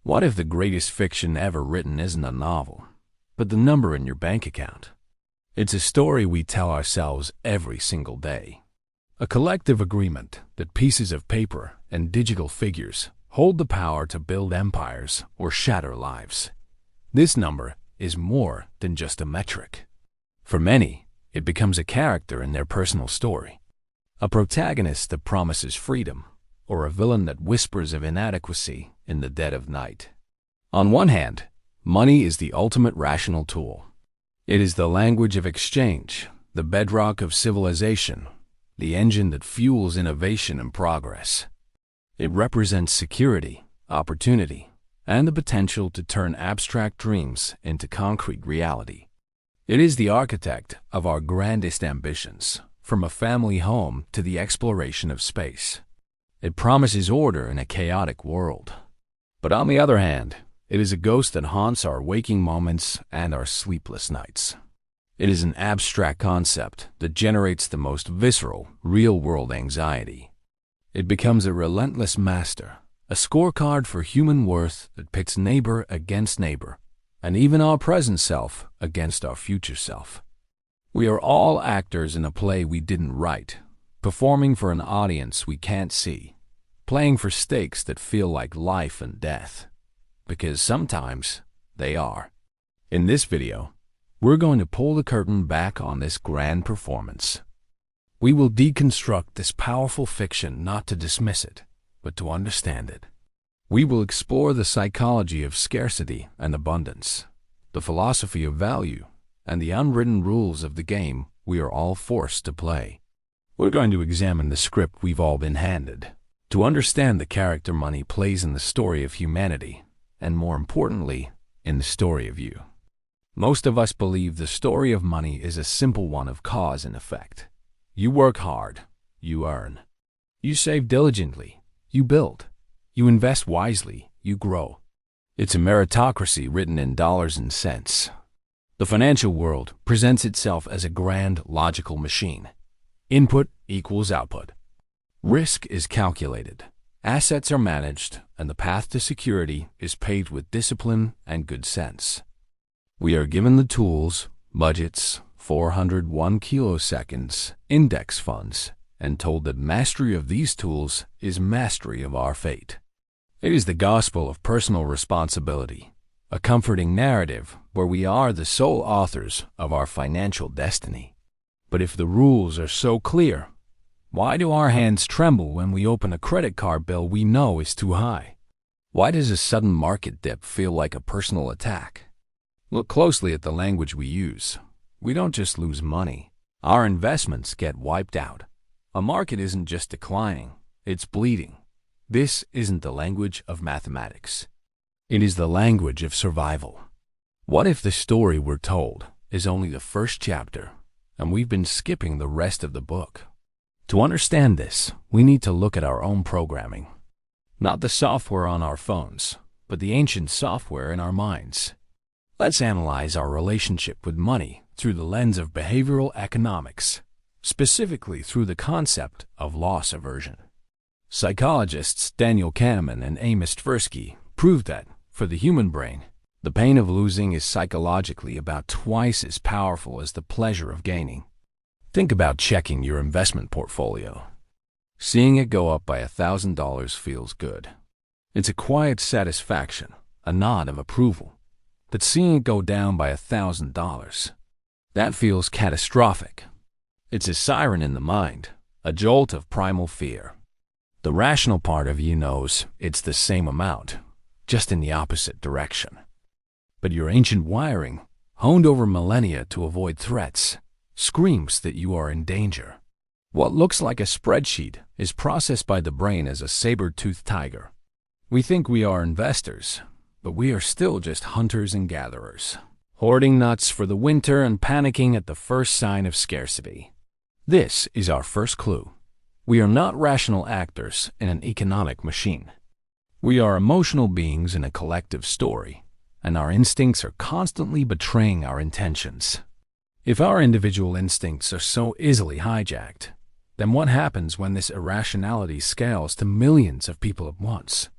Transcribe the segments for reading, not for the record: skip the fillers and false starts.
What if the greatest fiction ever written isn't a novel, but the number in your bank account? It's a story we tell ourselves every single day. A collective agreement that pieces of paper and digital figures hold the power to build empires or shatter lives. This number is more than just a metric. For many, it becomes a character in their personal story. A protagonist that promises freedom, or a villain that whispers of inadequacy in the dead of night. On one hand, money is the ultimate rational tool. It is the language of exchange, the bedrock of civilization, the engine that fuels innovation and progress. It represents security, opportunity, and the potential to turn abstract dreams into concrete reality. It is the architect of our grandest ambitions, from a family home to the exploration of space. It promises order in a chaotic world. But on the other hand, it is a ghost that haunts our waking moments and our sleepless nights. It is an abstract concept that generates the most visceral, real-world anxiety. It becomes a relentless master, a scorecard for human worth that pits neighbor against neighbor, and even our present self against our future self. We are all actors in a play we didn't write, performing for an audience we can't see, playing for stakes that feel like life and death, because sometimes they are. In this video, we're going to pull the curtain back on this grand performance. We will deconstruct this powerful fiction not to dismiss it, but to understand it. We will explore the psychology of scarcity and abundance, the philosophy of value, and the unwritten rules of the game we are all forced to play. We're going to examine the script we've all been handed, to understand the character money plays in the story of humanity, and more importantly, in the story of you. Most of us believe the story of money is a simple one of cause and effect. You work hard, you earn. You save diligently, you build. You invest wisely, you grow. It's a meritocracy written in dollars and cents. The financial world presents itself as a grand, logical machine. Input equals output. Risk is calculated. Assets are managed, and the path to security is paved with discipline and good sense. We are given the tools, budgets, 401 kiloseconds, index funds, and told that mastery of these tools is mastery of our fate. It is the gospel of personal responsibility, a comforting narrative where we are the sole authors of our financial destiny. But if the rules are so clear, why do our hands tremble when we open a credit card bill we know is too high? Why does a sudden market dip feel like a personal attack? Look closely at the language we use. We don't just lose money. Our investments get wiped out. A market isn't just declining, it's bleeding. This isn't the language of mathematics. It is the language of survival. What if the story we're told is only the first chapter, and we've been skipping the rest of the book? To understand this, we need to look at our own programming. Not the software on our phones, but the ancient software in our minds. Let's analyze our relationship with money through the lens of behavioral economics, specifically through the concept of loss aversion. Psychologists Daniel Kahneman and Amos Tversky proved that, for the human brain, the pain of losing is psychologically about twice as powerful as the pleasure of gaining. Think about checking your investment portfolio. Seeing it go up by $1,000 feels good. It's a quiet satisfaction, a nod of approval. But seeing it go down by $1,000, that feels catastrophic. It's a siren in the mind, a jolt of primal fear. The rational part of you knows it's the same amount, just in the opposite direction. But your ancient wiring, honed over millennia to avoid threats, screams that you are in danger. What looks like a spreadsheet is processed by the brain as a saber-toothed tiger. We think we are investors, but we are still just hunters and gatherers, hoarding nuts for the winter and panicking at the first sign of scarcity. This is our first clue. We are not rational actors in an economic machine. We are emotional beings in a collective story, and our instincts are constantly betraying our intentions. If our individual instincts are so easily hijacked, then what happens when this irrationality scales to millions of people at once?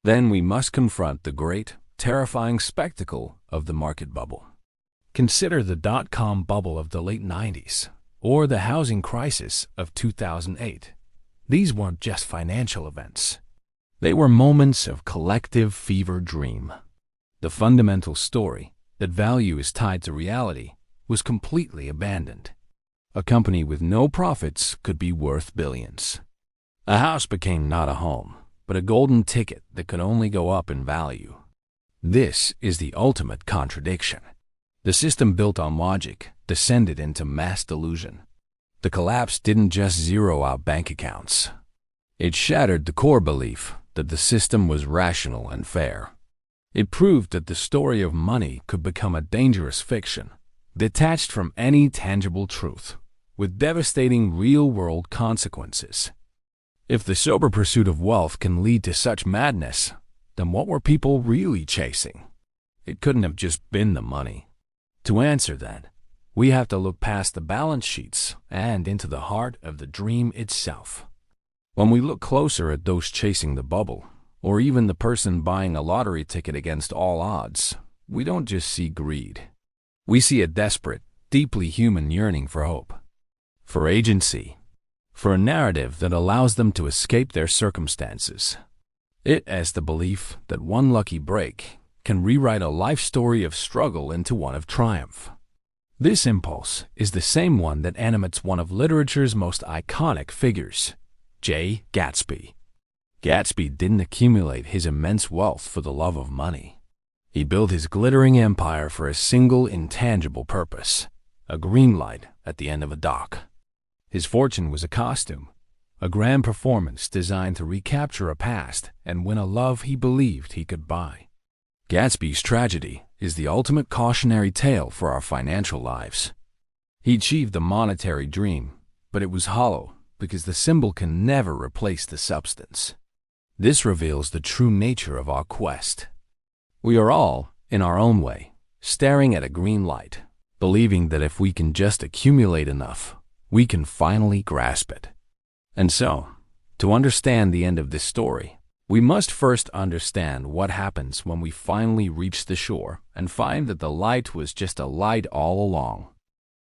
Then we must confront the great, terrifying spectacle of the market bubble. Consider the dot-com bubble of the late 90s, or the housing crisis of 2008. These weren't just financial events. They were moments of collective fever dream. The fundamental story, that value is tied to reality, was completely abandoned. A company with no profits could be worth billions. A house became not a home, but a golden ticket that could only go up in value. This is the ultimate contradiction. The system built on logic descended into mass delusion. The collapse didn't just zero out bank accounts. It shattered the core belief that the system was rational and fair. It proved that the story of money could become a dangerous fiction, detached from any tangible truth, with devastating real-world consequences. If the sober pursuit of wealth can lead to such madness, then what were people really chasing? It couldn't have just been the money. To answer that, we have to look past the balance sheets and into the heart of the dream itself. When we look closer at those chasing the bubble, or even the person buying a lottery ticket against all odds, we don't just see greed. We see a desperate, deeply human yearning for hope, for agency, for a narrative that allows them to escape their circumstances. It has the belief that one lucky break can rewrite a life story of struggle into one of triumph. This impulse is the same one that animates one of literature's most iconic figures, J. Gatsby. Gatsby didn't accumulate his immense wealth for the love of money. He built his glittering empire for a single intangible purpose, a green light at the end of a dock. His fortune was a costume, a grand performance designed to recapture a past and win a love he believed he could buy. Gatsby's tragedy is the ultimate cautionary tale for our financial lives. He achieved the monetary dream, but it was hollow because the symbol can never replace the substance. This reveals the true nature of our quest. We are all, in our own way, staring at a green light, believing that if we can just accumulate enough, we can finally grasp it. And so, to understand the end of this story, we must first understand what happens when we finally reach the shore and find that the light was just a light all along.